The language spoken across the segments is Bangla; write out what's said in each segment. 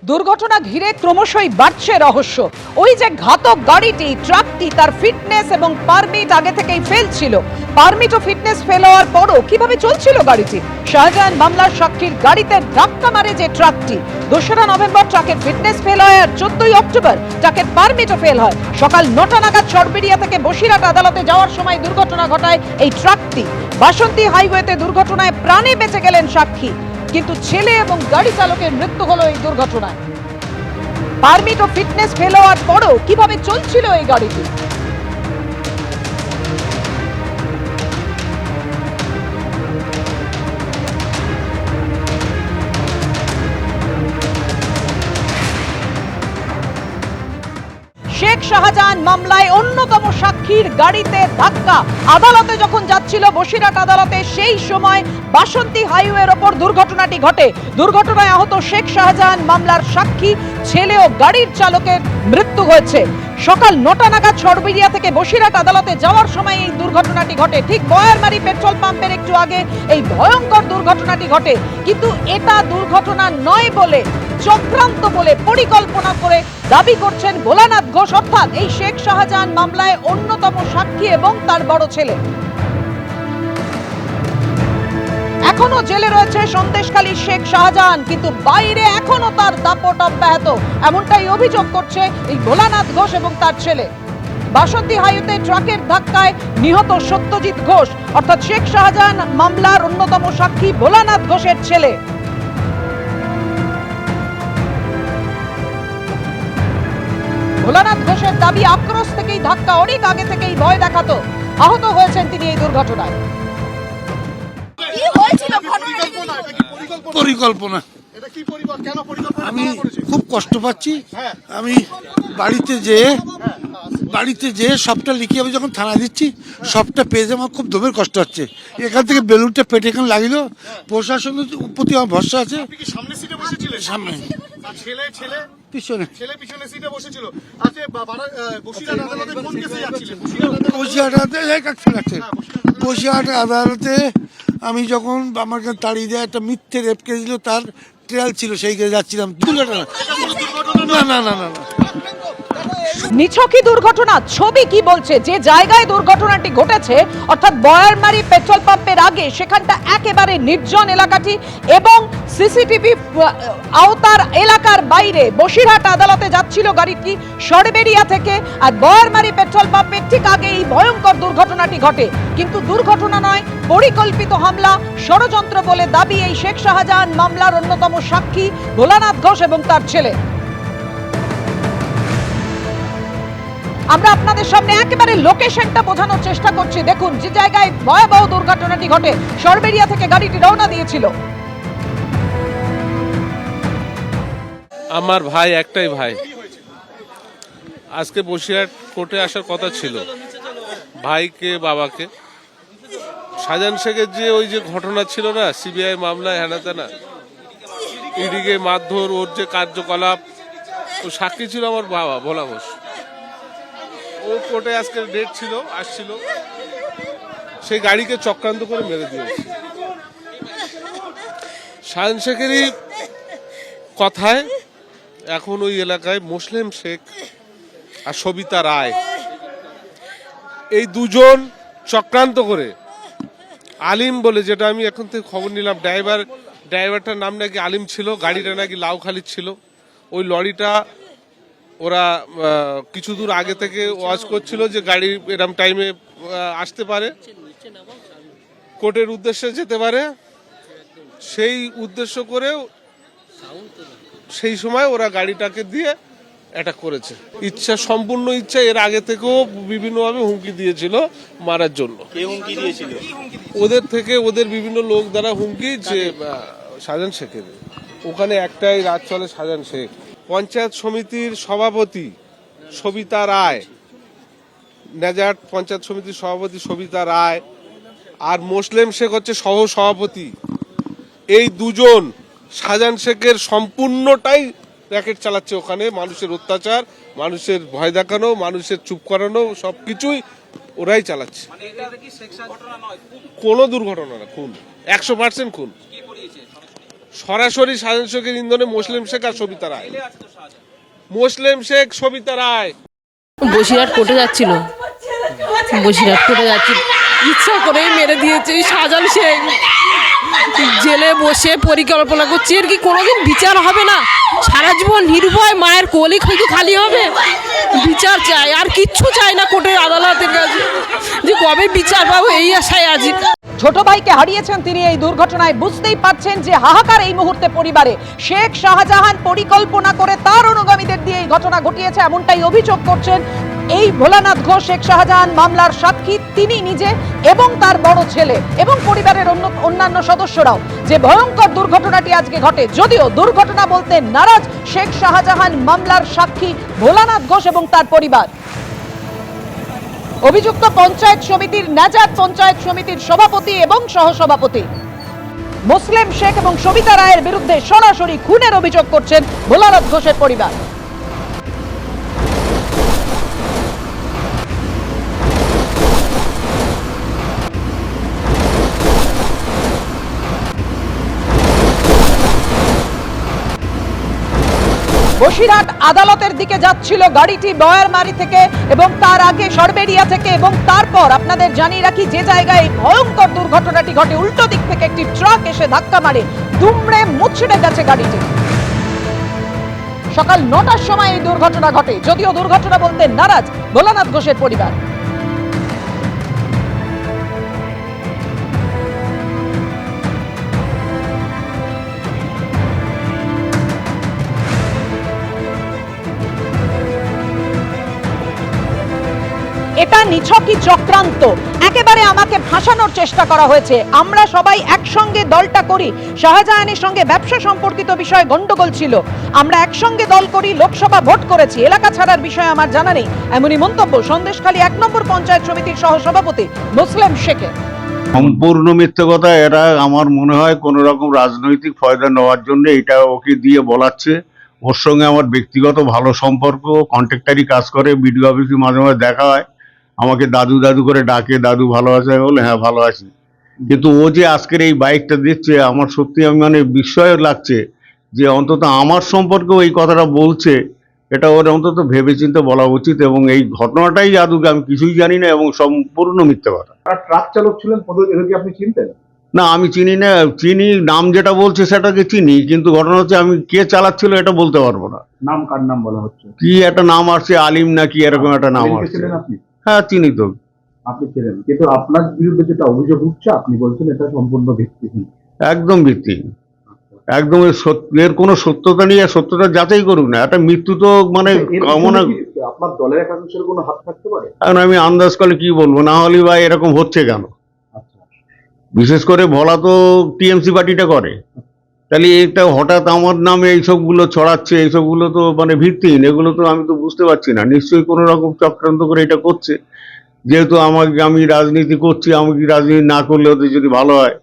দুর্ঘটনা ঘিরে ক্রমশই বাড়ছে রহস্য। ওই যে ঘাতক গাড়িটি, ট্রাকটি, তার ফিটনেস এবং পারমিট আগে থেকেই ফেল ছিল। পারমিট ও ফিটনেস ফেল হওয়ার পরও কিভাবে চলছিল গাড়িটি? শাহজাহান মামলার সাক্ষীর গাড়িতে ধাক্কা মারে যে ট্রাকটি, 2রা নভেম্বর ট্রাকের ফিটনেস ফেল হয় আর 14ই অক্টোবর ট্রাকের পারমিটও ফেল হয়। সকাল 9টা নাগাদ চরবেড়িয়া থেকে বসিরহাট আদালতে যাওয়ার সময় দুর্ঘটনা ঘটায় এই ট্রাকটি। বাসন্তী হাইওয়েতে দুর্ঘটনায় প্রাণে বেঁচে গেলেন সাক্ষী, কিন্তু ছেলে এবং গাড়ি চালকের মৃত্যু হলো এই দুর্ঘটনায়। পারমিট ও ফিটনেস ফেল হওয়ার পরও কিভাবে চলছিল এই গাড়িটি? শেখ শাহজাহান মামলায় অন্যতম সাক্ষীর গাড়িতে ধাক্কা। আদালতে যখন যাচ্ছিল বসিরহাট আদালতে, সেই সময় বাসন্তী হাইওয়ের ওপর দুর্ঘটনাটি ঘটে। দুর্ঘটনায় আহত শেখ শাহজাহান মামলার সাক্ষী, ছেলে ও গাড়ির চালকের মৃত্যু হয়েছে। সকাল 9টা নাগাদ চরবেড়িয়া থেকে বসিরহাট আদালতে যাওয়ার সময় এই দুর্ঘটনাটি ঘটে। ঠিক বয়ারমারি পেট্রোল পাম্পের একটু আগে এই ভয়ঙ্কর দুর্ঘটনাটি ঘটে। কিন্তু এটা দুর্ঘটনা নয় বলে, চক্রান্ত বলে, পরিকল্পনা করে দাবি করছেন ভোলানাথ ঘোষ, অর্থাৎ এই শেখ শাহজাহান মামলায় অন্যতম সাক্ষী এবং তার বড় ছেলে। এখনো জেলে রয়েছে সন্দেশখালীর শেখ শাহজাহান, কিন্তু বাইরে এখনো তার দাপট অব্যাহত, এমনটাই অভিযোগ করছে এই ভোলানাথ ঘোষ এবং তার ছেলে। বাসন্তী হাইওয়েতে ট্রাকের ধাক্কায় নিহত সত্যজিৎ ঘোষ, অর্থাৎ শেখ শাহজাহান মামলার অন্যতম সাক্ষী ভোলানাথ ঘোষের ছেলে। ভোলানাথ ঘোষের দাবি, আক্রোশ থেকেই ধাক্কা, অনেক আগে থেকেই ভয় দেখাতো। আহত হয়েছেন তিনি এই দুর্ঘটনায়। পরিকল্পনা। আমি খুব কষ্ট পাচ্ছি। আমি বাড়িতে যেয়ে সবটা লিখে আমি যখন থানা দিচ্ছি, সবটা পেয়ে আমার খুব দমের কষ্ট হচ্ছে। এখান থেকে বেলুনটা পেটে এখানে লাগিল। প্রশাসনের প্রতি আমার ভরসা আছে। সামনে পিছনে বসিরহাট আদালতে আমি যখন আমাকে তাড়িয়ে দেয়, একটা মিথ্যে রেপ কেস দিল, তার ট্রায়াল ছিল, সেই কেসে যাচ্ছিলাম। না না না না না, নিছকই দুর্ঘটনা। ছবি কি বলছে? যে জায়গায় দুর্ঘটনাটি ঘটেছে, অর্থাৎ বয়ারমারি পেট্রোল পাম্পের আগে, সেখানটা একেবারে নির্জন এলাকাটি এবং সিসিটিভি আওতার এলাকার বাইরে। বসিরহাট আদালতে যাচ্ছিল গাড়িটি চরবেড়িয়া থেকে, আর বয়ারমারি পেট্রোল পাম্পের ঠিক আগে এই ভয়ঙ্কর দুর্ঘটনাটি ঘটে। কিন্তু দুর্ঘটনা নয়, পরিকল্পিত হামলা, ষড়যন্ত্র বলে দাবি এই শেখ শাহজাহান মামলার অন্যতম সাক্ষী ভোলানাথ ঘোষ এবং তার ছেলে। আমরা আপনাদের সামনে একেবারে লোকেশনটা বোঝানোর চেষ্টা করছি। দেখুন, যে জায়গায় ভয়াবহ দুর্ঘটনাটি ঘটে, চরবেড়িয়া থেকে গাড়িটি রওনা দিয়েছিল। আমার ভাই, একটাই ভাই, আজকে বসিরহাট কোর্টে আসার কথা ছিল। ভাইকে, বাবাকে, শাহজাহান শেখের যে ওই যে ঘটনা ছিল না, সিবিআই মামলায় হেনা তেনা, ইডিকে মারধর, ওর যে কার্যকলাপ, ও সাক্ষী ছিল আমার বাবা ভোলা ঘোষ। ও কোর্টে আজকে ডেট ছিল, আসছিল, সেই গাড়িকে চক্রান্ত করে মেরে দিয়েছে। শাহজাহান শেখেরই কথায় এখন ওই এলাকায় মুসলিম শেখ আর সবিতা রায়, এই দুজন চক্রান্ত করে, আলিম বলে, যেটা আমি এখন থেকে খবর নিলাম, ড্রাইভারটার নাম নাকি আলিম ছিল, গাড়িটা নাকি লাউখালির ছিল। ওই লরিটা ওরা কিছু দূর আগে থেকে ওয়াচ করছিল যে গাড়ি এরম টাইমে আসতে পারে, কোর্টের উদ্দেশ্যে যেতে পারে, সেই উদ্দেশ্য করেও সেই সময় ওরা গাড়িটাকে দিয়ে অ্যাটাক করেছে। ইচ্ছা, সম্পূর্ণ ইচ্ছা। এর আগে থেকেও বিভিন্নভাবে হুমকি দিয়েছিল মারার জন্য। ওদের থেকে, ওদের বিভিন্ন লোক দ্বারা হুমকি, যে শাহজাহান শেখের ওখানে একটাই রাত চলে, শাহজাহান শেখ। পঞ্চায়েত সমিতির সভাপতি সবিতা রায়, নেজাট পঞ্চায়েত সমিতির সভাপতি সবিতা রায়, আর মুসলিম শেখ হচ্ছে সহ সভাপতি। এই দুজন শাহজাহান শেখের সম্পূর্ণটাই র্যাকেট চালাচ্ছে ওখানে। মানুষের অত্যাচার, মানুষের ভয় দেখানো, মানুষের চুপ করানো, সবকিছুই ওরাই চালাচ্ছে। কোনো দুর্ঘটনা না, খুন, 100% খুন। সরাসরি শাহজাহান শেখের ইন্ধনে মুসলিম শেখ আর সবিতা রায়। মুসলিম শেখ, সবিতা রায়। বসিরহাট কোর্টে যাচ্ছিল, ইচ্ছা করে মেরে দিয়েছে এই শাহজাহান শেখ। জেলে বসে পরিকল্পনা করছি এর কি কোনোদিন বিচার হবে না? সারা জীবন নির্ভয় মায়ের কোলে হয়তো খালি হবে। বিচার চাই, আর কিচ্ছু চাই না কোর্টের আদালতের কাছে, যে কবে বিচার পাবো এই আশায় আছি। ছোট ভাইকে হারিয়েছেন তিনি এই দুর্ঘটনায়। বুঝতেই পারছেন যে হাহাকার এই মুহূর্তে পরিবারে। শেখ শাহজাহান পরিকল্পনা করে তার অনুগামীদের দিয়ে এই ঘটনা ঘটিয়েছে, এমনটাই অভিযোগ করছেন এই ভোলানাথ ঘোষ, শেখ শাহজাহান মামলার সাক্ষী তিনি নিজে এবং তার বড় ছেলে এবং পরিবারের অন্যান্য সদস্যরাও। যে ভয়ঙ্কর দুর্ঘটনাটি আজকে ঘটে, যদিও দুর্ঘটনা বলতে নারাজ শেখ শাহজাহান মামলার সাক্ষী ভোলানাথ ঘোষ এবং তার পরিবার। অভিযুক্ত পঞ্চায়েত সমিতির নাজাত পঞ্চায়েত সমিতির সভাপতি এবং সহসভাপতি মুসলিম শেখ এবং সবিতা রায়ের বিরুদ্ধে সরাসরি খুনের অভিযোগ করছেন ভোলানাথ ঘোষের পরিবার। বসিরহাট আদালতের দিকে যাচ্ছিল গাড়িটি বয়ারমারি থেকে এবং তার আগে সরবেরিয়া থেকে, এবং তারপর আপনাদের জানিয়ে রাখি যে জায়গায় ভয়ঙ্কর দুর্ঘটনাটি ঘটে, উল্টো দিক থেকে একটি ট্রাক এসে ধাক্কা মারে, দুমড়ে মুচড়ে গেছে গাড়িটি। সকাল 9টার সময় এই দুর্ঘটনা ঘটে, যদিও দুর্ঘটনা বলতে নারাজ ভোলানাথ ঘোষের পরিবার। এটা নিছকই চক্রান্ত, একেবারে আমাকে ফাঁসানোর চেষ্টা করা হয়েছে। আমরা সবাই একসঙ্গে দলটা করি, শাহজাহানের সঙ্গে ব্যবসা সম্পর্কিত বিষয়ে গন্ডগোল ছিল, আমরা একসঙ্গে দল করি, লোকসভা ভোট করেছি, এলাকা ছাড়ার বিষয়ে আমার জানা নেই, এমনই মন্তব্য সন্দেশখালী 1 নম্বর পঞ্চায়েত সমিতির সহসভাপতি মুসলিম শেখের। সম্পূর্ণ মিথ্যে কথা। এরা আমার মনে হয় কোন রকম রাজনৈতিক ফায়দা নেওয়ার জন্য এটা ওকে দিয়ে বলাচ্ছে। ওর সঙ্গে আমার ব্যক্তিগত ভালো সম্পর্ক, কন্ট্রাক্টারি কাজ করে, বিডিও অফিসে মাঝে মাঝে দেখা হয়, আমাকে দাদু দাদু করে ডাকে, দাদু ভালো আছে বলে হ্যাঁ ভালো আছি। কিন্তু ও যে আজকের এই বাইকটা দিচ্ছে আমার সত্যি আমি মানে বিস্ময় লাগছে যে অন্তত আমার সম্পর্কেও এই কথাটা বলছে। এটা ওর অন্তত ভেবেচিন্তে বলা উচিত, এবং এই ঘটনাটাই আদৌকে আমি কিছুই জানি না এবং সম্পূর্ণ মিথ্যে কথা। ট্রাক চালক ছিলেন, এদেরকে আপনি চিনতেন? না আমি চিনি না, চিনি নাম যেটা বলছে সেটাকে চিনি, কিন্তু ঘটনা হচ্ছে আমি কে চালাচ্ছিল এটা বলতে পারবো না। নাম কার নাম বলা হচ্ছে? কি একটা নাম আসছে, আলিম নাকি এরকম একটা নাম আসছে। ছিলেন আপনি? হ্যাঁ চিনি তো। আপনি ছিলেন, কিন্তু আপনার বিরুদ্ধে যেটা অভিযোগ উঠছে আপনি বলছেন এটা সম্পূর্ণ ভিত্তিহীন। একদম ভিত্তিহীন, একদম এর কোনো সত্যতা নেই, আর সত্যতা যাচাই করুক না। একটা মৃত্যু তো মানে কামনা। আপনার দলের একাংশের কোনো হাত থাকতে পারে? এখন আমি আন্দাজ করলে কি বলবো, না হলে ভাই এরকম হচ্ছে কেন? বিশেষ করে ভোলা তো টিএমসি পার্টিটা করে, তাহলে এটা হঠাৎ আমার নামে এইসবগুলো ছড়াচ্ছে, এইসবগুলো তো মানে ভিত্তিহীন। এগুলো তো আমি তো বুঝতে পারছি না, নিশ্চয়ই কোনো রকম চক্রান্ত করে এটা করছে। যেহেতু আমি রাজনীতি করছি, আমি কি রাজনীতি না করলে ওদের যদি ভালো হয়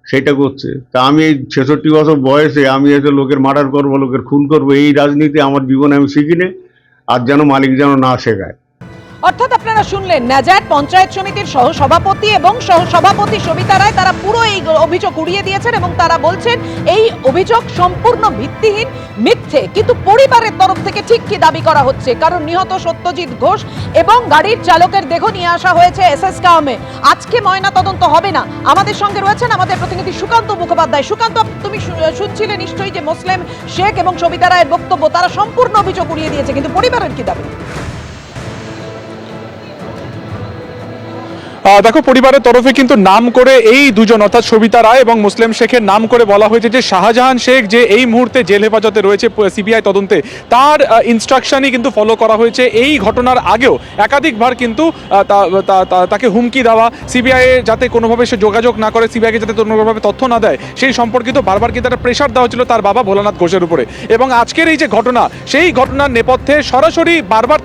সেটা করছে। তা আমি এই 66 বছর বয়সে আমি এসে লোকের মার্ডার করবো, লোকের খুন করবো, এই রাজনীতি আমার জীবনে আমি শিখিনি, আর যেন মালিক যেন না শেখায়। অর্থাৎ আপনারা শুনলেন নাজাত পঞ্চায়েত সমিতির সহসভাপতি এবং সহসভাপতি সবিতা রায়, তারা পুরো এই অভিযোগ উড়িয়ে দিয়েছেন এবং তারা বলছেন এই অভিযোগ সম্পূর্ণ ভিত্তিহীন, মিথ্যে। কিন্তু পরিবারের তরফ থেকে ঠিক কি দাবি করা হচ্ছে, কারণ নিহত সত্যজিৎ ঘোষ এবং গাড়ির চালকের দেহ নিয়ে আসা হয়েছে এসএস কামে। আজকে ময়না তদন্ত হবে না। আমাদের সঙ্গে রয়েছেন আমাদের প্রতিনিধি সুকান্ত মুখোপাধ্যায়। সুকান্ত, তুমি শুনছিলে নিশ্চয়ই যে মুসলিম শেখ এবং সবিতা রায়ের বক্তব্য, তারা সম্পূর্ণ অভিযোগ উড়িয়ে দিয়েছে, কিন্তু পরিবারের কি দাবি? দেখো, পরিবারের তরফে কিন্তু নাম করে এই দুজন অর্থাৎ সবিতা রায় এবং মুসলিম শেখের নাম করে বলা হয়েছে যে শাহজাহান শেখ যে এই মুহূর্তে জেল হেফাজতে রয়েছে সিবিআই তদন্তে, তার ইনস্ট্রাকশনই কিন্তু ফলো করা হয়েছে। এই ঘটনার আগেও একাধিকবার কিন্তু তাকে হুমকি দেওয়া, সিবিআই যাতে কোনোভাবে সে যোগাযোগ না করে, সিবিআইকে যাতে কোনোভাবে তথ্য না দেয়, সেই সম্পর্কিত বারবার কিন্তু একটা প্রেশার দেওয়া হচ্ছিল তার বাবা ভোলানাথ ঘোষের উপরে। এবং আজকের এই যে ঘটনা, সেই ঘটনার নেপথ্যে সরাসরি বারবার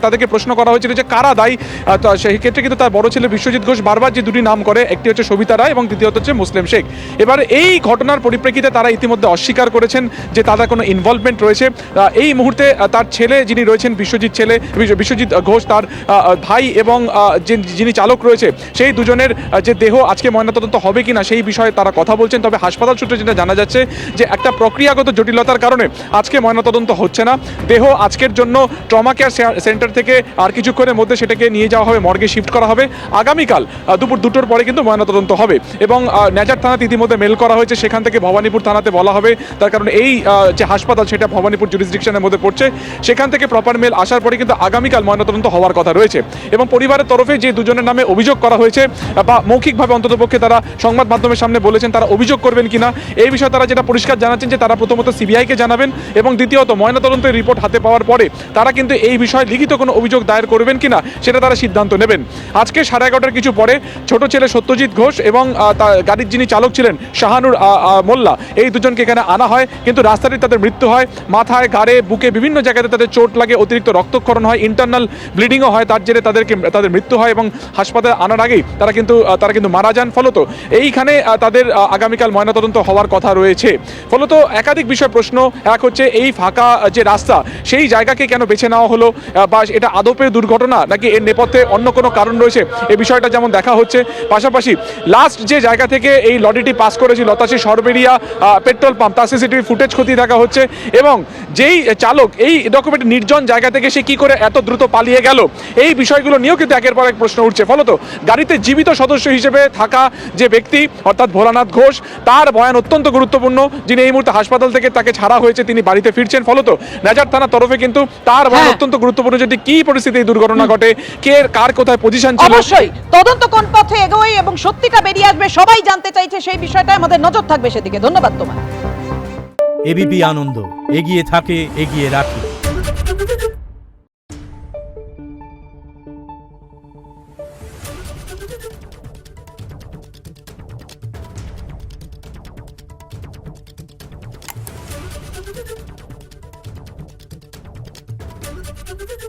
তাদেরকে প্রশ্ন করা হয়েছিল যে কারা দায়ী। সেই ক্ষেত্রে কিন্তু তার বড় ছেলে বিশ্বজিৎ ঘোষ বারবার যে দুটি নাম করে, একটি হচ্ছে সবিতা রায় এবং দ্বিতীয়ত হচ্ছে মুসলিম শেখ। এবার এই ঘটনার পরিপ্রেক্ষিতে তারা ইতিমধ্যে অস্বীকার করেছেন যে তাদের কোনো ইনভলভমেন্ট রয়েছে। এই মুহূর্তে তার ছেলে যিনি রয়েছেন বিশ্বজিৎ ঘোষ, তার ভাই এবং যিনি চালক রয়েছে, সেই দুজনের যে দেহ আজকে ময়নাতদন্ত হবে কিনা সেই বিষয়ে তারা কথা বলছেন। তবে হাসপাতাল সূত্রে যেটা জানা যাচ্ছে যে একটা প্রক্রিয়াগত জটিলতার কারণে আজকে ময়নাতদন্ত হচ্ছে না। দেহ আজকের জন্য ট্রমা কেয়ার সেন্টার থেকে আর কিছুক্ষণের মধ্যে সেটাকে নিয়ে যাওয়া হবে, মর্গে শিফট করা হবে। আগামীকাল দুপুর 2টোর পরে কিন্তু ময়নাতদন্ত হবে এবং নেজার থানাতে ইতিমধ্যে মেল করা হয়েছে, সেখান থেকে ভবানীপুর থানাতে বলা হবে। তার কারণ এই যে হাসপাতাল সেটা ভবানীপুর জুরিসডিকশনের মধ্যে পড়ছে, সেখান থেকে প্রপার মেল আসার পরে কিন্তু আগামীকাল ময়নাতদন্ত হওয়ার কথা রয়েছে। এবং পরিবারের তরফে যে দুজনের নামে অভিযোগ করা হয়েছে বা মৌখিকভাবে অন্ততপক্ষে তারা সংবাদ মাধ্যমের সামনে বলেছেন তারা অভিযোগ করবেন কিনা এই বিষয়ে তারা যেটা পরিষ্কার জানাচ্ছেন যে তারা প্রথমত সিবিআইকে জানাবেন এবং দ্বিতীয়ত ময়নাতদন্তের রিপোর্ট হাতে পাওয়ার পরে তারা কিন্তু এই বিষয়ে লিখিত কোনো অভিযোগ দায়ের করবেন কিনা সেটা তারা সিদ্ধান্ত নেবেন। আজকে 11:30টার কিছু পরে ছোট ছেলে সত্যজিৎ ঘোষ এবং তার গাড়ির যিনি চালক ছিলেন শাহানুর মোল্লা, এই দুজনকে এখানে আনা হয়, কিন্তু রাস্তায় তাদের মৃত্যু হয়। মাথায়, ঘাড়ে, বুকে বিভিন্ন জায়গাতে তাদের চোট লাগে, অতিরিক্ত রক্তক্ষরণ হয়, ইন্টারনাল ব্লিডিংও হয়, তার জেরে তাদের মৃত্যু হয় এবং হাসপাতালে আনার আগেই তারা কিন্তু মারা যান। ফলত এইখানে তাদের আগামীকাল ময়নাতদন্ত হওয়ার কথা রয়েছে। ফলত একাধিক বিষয় প্রশ্ন, এক হচ্ছে এই ফাঁকা যে রাস্তা সেই জায়গাকে কেন বেছে নেওয়া হলো, বা এটা আদপে দুর্ঘটনা নাকি এর নেপথ্যে অন্য কোনো কারণ রয়েছে এই বিষয়টা যেমন দেখা হচ্ছে। পাশাপাশি লাস্ট যে জায়গা থেকে এই লরিটি পাস করেছিল তাসি সরবেরিয়া পেট্রোল পাম্প, তার সিসিটিভি ফুটেজ খতিয়ে দেখা হচ্ছে এবং যেই চালক এই ডকুমেন্ট নির্জন জায়গা থেকে সে কি করে এত দ্রুত পালিয়ে গেল এই বিষয়গুলো নিয়েও কিন্তু একের পর এক প্রশ্ন উঠছে। ফলত গাড়িতে জীবিত সদস্য হিসেবে থাকা যে ব্যক্তি অর্থাৎ ভোলানাথ ঘোষ, তার বয়ান অত্যন্ত গুরুত্বপূর্ণ। যিনি এই মুহূর্তে হাসপাতাল থেকে তাকে ছাড়া হয়েছে, তিনি বাড়িতে ফিরছেন। ফলত নেজার থানার তরফে কিন্তু তার বয়ান অত্যন্ত গুরুত্বপূর্ণ, যদি কি পরিস্থিতি এই দুর্ঘটনা ঘটে, কে কার কোথায় পজিশন ছিল। অবশ্যই তদন্ত কোন পথে এগোয় এবং সত্যিটা বেরিয়ে আসবে সবাই জানতে চাইছে, সেই বিষয়টা আমাদের নজর থাকবে সেদিকে। ধন্যবাদ তোমায়। এবিপি আনন্দ, এগিয়ে থাকে, এগিয়ে রাখে। Thank you.